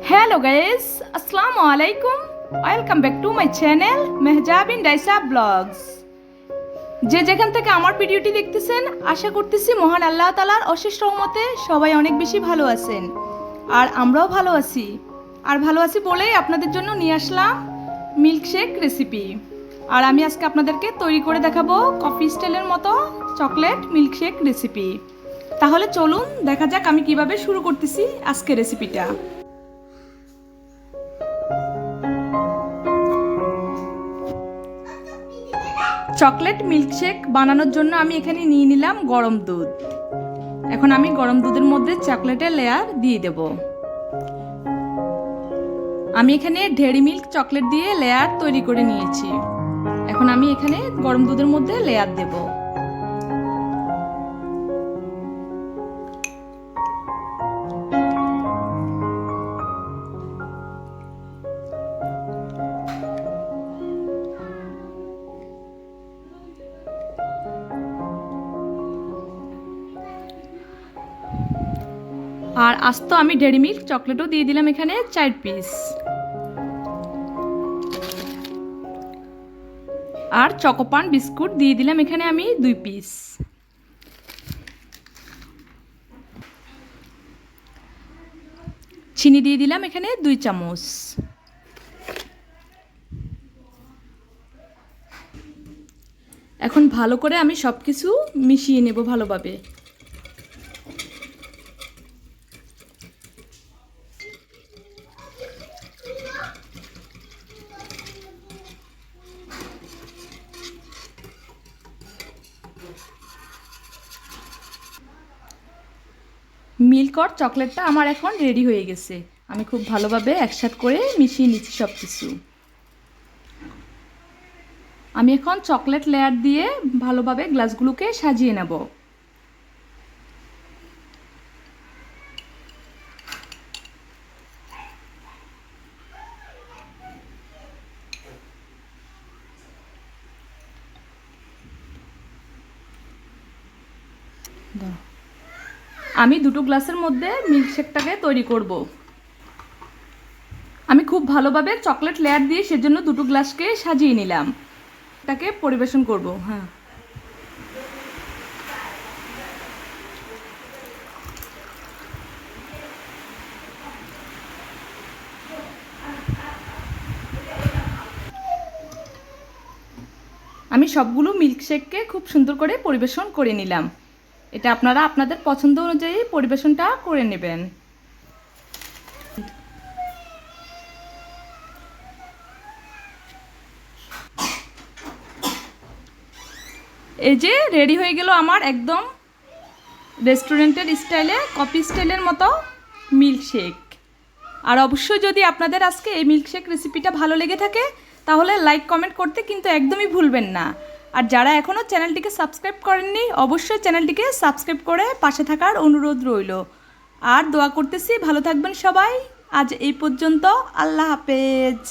Hello guys, Assalamu alaikum. Welcome back to my channel Mahazabin Raisha Blogs. যে যেখান থেকে আমার ভিডিওটি দেখতেছেন আশা করতেছি মহান আল্লাহ তাআলার অশেষ রহমতে সবাই অনেক বেশি ভালো আছেন আর আমরাও ভালো আছি আর ভালো আছি বলেই আপনাদের জন্য নিয়ে আসলাম মিল্কশেক রেসিপি। আর আমি আজকে আপনাদেরকে তৈরি করে দেখাবো কফি স্টাইলের মতো চকলেট মিল্কশেক রেসিপি। তাহলে চলুন দেখা যাক আমি কিভাবে শুরু করতেছি আজকে রেসিপিটা। চকলেট মিল্কশেক বানানোর জন্য আমি এখানে নিয়ে নিলাম গরম দুধ। এখন আমি গরম দুধের মধ্যে চকলেটের লেয়ার দিয়ে দেব। আমি এখানে ডেইরি মিল্ক চকলেট দিয়ে লেয়ার তৈরি করে নিয়েছি। এখন আমি এখানে গরম দুধের মধ্যে লেয়ার দেব। আর আস্ত আমি ডেইরি মিল্ক চকলেটও দিয়ে দিলাম এখানে 4 পিস। আর চকোপান বিস্কুট দিয়ে দিলাম এখানে আমি 2 পিস। চিনি দিয়ে দিলাম এখানে 2 চামচ। এখন ভালো করে আমি সবকিছু মিশিয়ে নেব ভালোভাবে। মিল্ক আর চকলেটটা আমার এখন রেডি হয়ে গেছে। আমি খুব ভালোভাবে একসাথে করে মিশিয়ে নিচ্ছি সব কিছু। আমি এখন চকলেট লেয়ার দিয়ে ভালোভাবে গ্লাসগুলোকে সাজিয়ে নেব। আমি দুটো গ্লাসের মধ্যে মিল্কশেকটাকে তৈরি করব। আমি খুব ভালোভাবে চকলেট লেয়ার দিয়ে সেজন্য দুটো গ্লাসকে সাজিয়ে নিলাম। এটাকে পরিবেশন করব। হ্যাঁ, আমি সবগুলো মিল্কশেককে খুব সুন্দর করে পরিবেশন করে নিলাম। এটা আপনারা আপনাদের পছন্দ অনুযায়ী পরিবেশনটা করে নেবেন। এই যে রেডি হয়ে গেল আমার একদম রেস্টুরেন্টের স্টাইলে কফি স্টাইলের মতো মিল্কশেক। আর অবশ্যই যদি আপনাদের আজকে এই মিল্কশেক রেসিপিটা ভালো লেগে থাকে তাহলে লাইক কমেন্ট করতে কিন্তু একদমই ভুলবেন না। আর যারা এখনও চ্যানেলটিকে সাবস্ক্রাইব করেননি অবশ্যই চ্যানেলটিকে সাবস্ক্রাইব করে পাশে থাকার অনুরোধ রইল। আর দোয়া করতেছি ভালো থাকবেন সবাই। আজ এই পর্যন্ত, আল্লাহ হাফেজ।